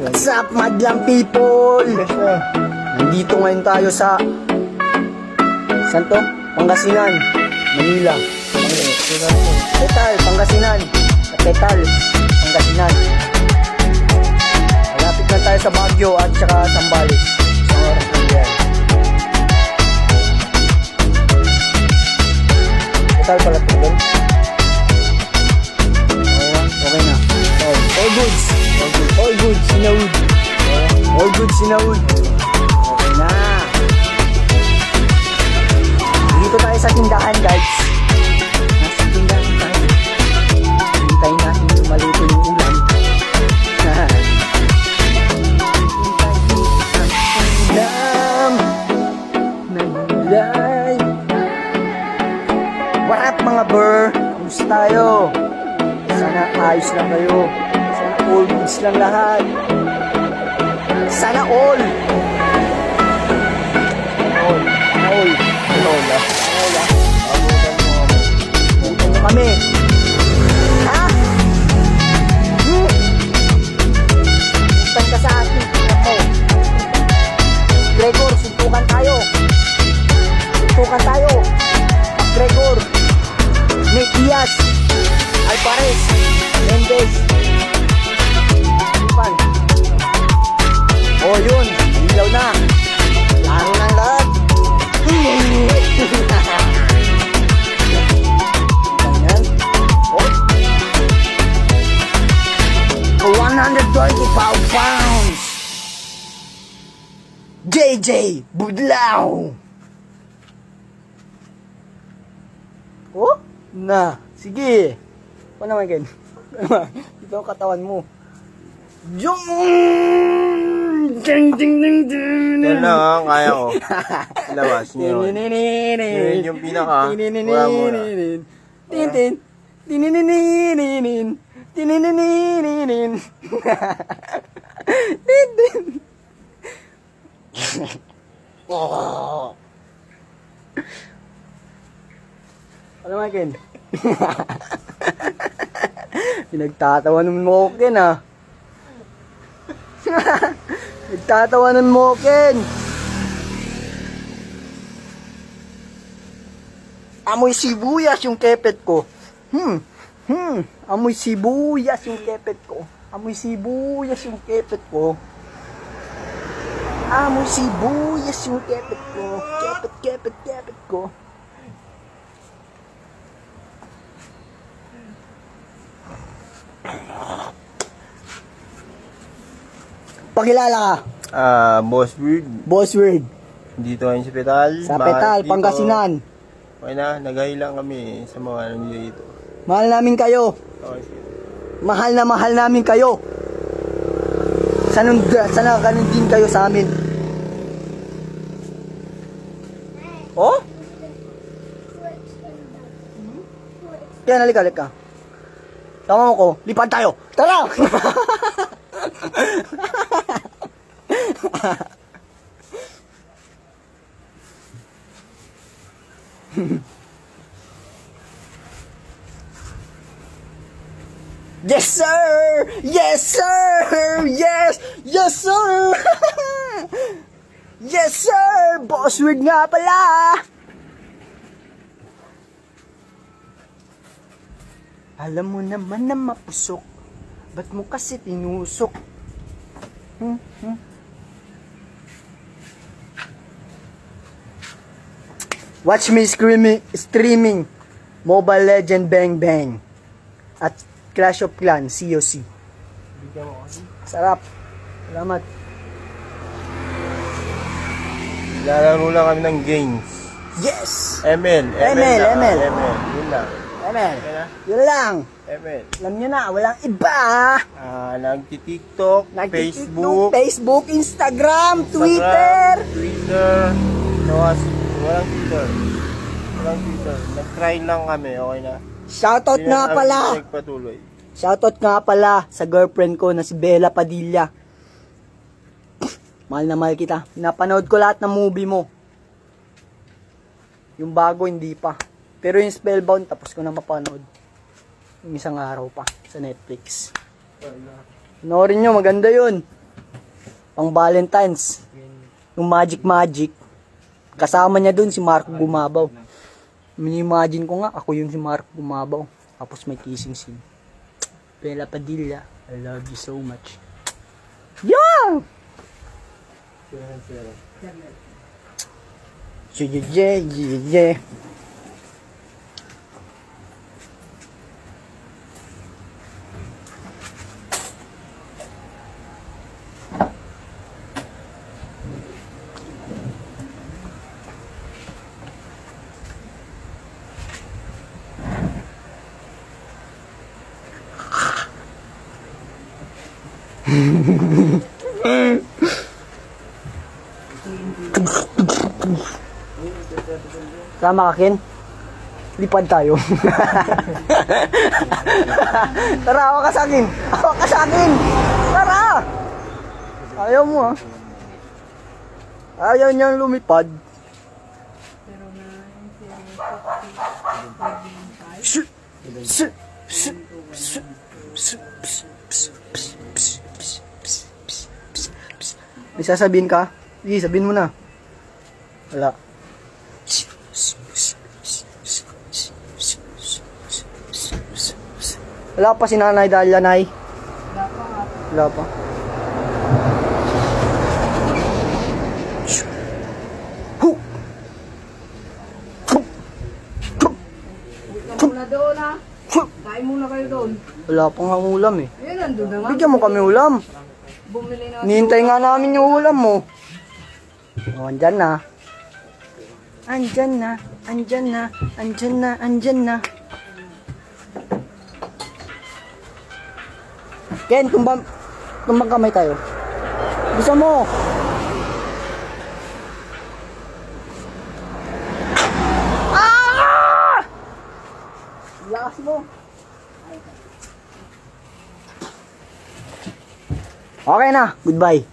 What's up, madlang people? Nandito ngayon tayo sa saan to? Pangasinan, Manila. Tetal, Pangasinan. Tetal, Pangasinan. Malapit na tayo sa Baguio at saka Zambales. Sa oras lang yan. Tetal pala ito, girl. Okay na. All goods. All goods, sinaud. All goods, sinaud. Okay na. Dito tayo sa tindahan, guys. Nasa tindahan tayo. Hintayin natin yung maluto yung ulam. Ulam na gulay. What up, mga ber? Kamusta tayo? Sana ayos lang kayo. Sana all goods lang lahat. Sana all. All. Abutan mo kami. Ha? Puntan ka sa akin. Tingnan mo. Gregor, suntukan tayo. Gregor. Nick Diaz. Alvarez. Mendez. Ipan. Oh, yun. Ilaw na. Laro ng lahat. Ganyan. Oh. 125 pounds. JJ Budlaw. Oh? Na. Sige. Ano naman, Ken? Ito ang katawan mo. Yung! Ding, ding, ding, ding. Yan lang ha, kaya ko. Ilabas niyo yun. Yun yung pinaka. Wala muna. Tintin. Tininin. Tininin. Tintin. Ano naman, Ken? Pinagtatawanan mo, Ken, ah. Nagtatawanan mo, Ken. Amoy sibuyas yung kepet ko. Amoy sibuyas yung kepet ko. Amoy sibuyas yung kepet ko. Amoy sibuyas yung kepet ko. Kepet ko. Pakilala ka. Boss Weird. Boss Word. Dito ngayon sa Petal. Sa Petal, Pangasinan. Okay na, nagahi lang kami sa mga ano dito. Mahal namin kayo. Okay. Mahal namin kayo. Sana ganun din kayo sa amin. Oh? Kaya nalik ka. Tama mo ko, lipad tayo. Tara! Yes, sir! Yes, sir! Yes! Yes, sir! Yes, sir! Boss Word nga pala! Alam mo naman na mapusok. Ba't mo kasi tinusok? Watch me streaming Mobile Legend Bang Bang at Clash of Clans COC. Sarap. Salamat. Lalaro lang kami ng games. Yes! ML. ML. Yun lang. Amen. Okay na? Yun lang. ML. Alam nyo na, walang iba. Nagti-TikTok, Facebook, Instagram, Twitter. Walang Twitter. Nag-try lang kami, okay na. Shoutout nga pala. Patuloy. Shoutout nga pala sa girlfriend ko na si Bella Padilla. Mahal na mahal kita. Napanood ko lahat ng movie mo. Yung bago, hindi pa. Pero yung Spellbound, tapos ko na mapanood. Yung isang araw pa sa Netflix. Panoorin nyo, maganda yun. Pang Valentine's. Yung Magic. Kasama niya dun si Marco Gumabaw. Imagine ko nga, ako yung si Marco Gumabaw. Tapos may kissing scene. Bella Padilla, I love you so much. Yeah! Yeah. Sama ka, Ken? Lipad tayo. Tara, hawa ka sa akin. Hawa ka sa akin. Tara! Ayaw mo, ha? Ayaw niyang lumipad. May sasabihin ka? Sige, sabihin mo na. Wala. Wala pa si Nanay Dalia, Nay. Wala pa. Huk! Muna doon ha. Kain muna kayo doon. Wala pa nga ulam eh. Ayun, nandun na nga. Bigyan mo kami ulam. Bumili na. Nihintay nga namin yung ulam mo. O, andyan na. Andyan na. Andyan na. Andyan na. Andyan na. Ken, tumbang kamay tayo. Gusto mo? Ah! Lakas mo. Okay na. Goodbye.